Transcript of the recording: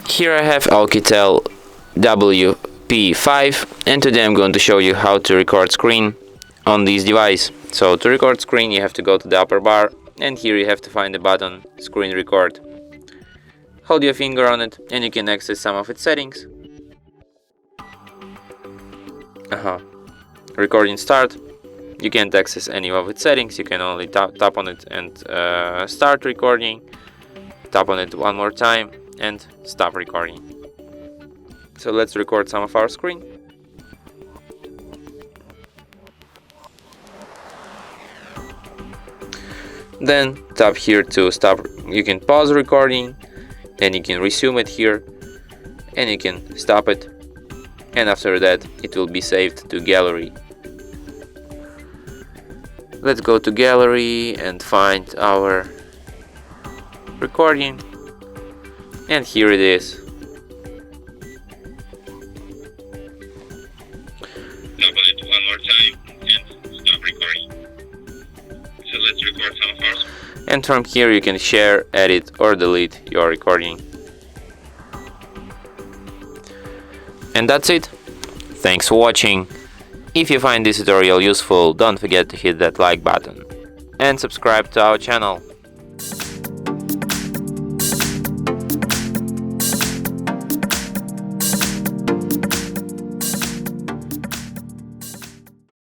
Here I have OUKITEL WP5, and today I'm going to show you how to record screen on this device. So to record screen you have to go to the upper bar, and here you have to find the button Screen Record. Hold your finger on it and you can access some of its settings. Recording start. You can't access any of its settings, you can only tap on it and start recording. Tap on it one more time and stop recording. So let's record some of our screen. Then tap here to stop. You can pause recording, then you can resume it here, and you can stop it, and after that it will be saved to gallery. Let's go to gallery and find our recording, and here it is. Tap on it one more time and stop recording. So let's record some of ours. And from here you can share, edit or delete your recording. And that's it. Thanks for watching. If you find this tutorial useful, don't forget to hit that like button and subscribe to our channel.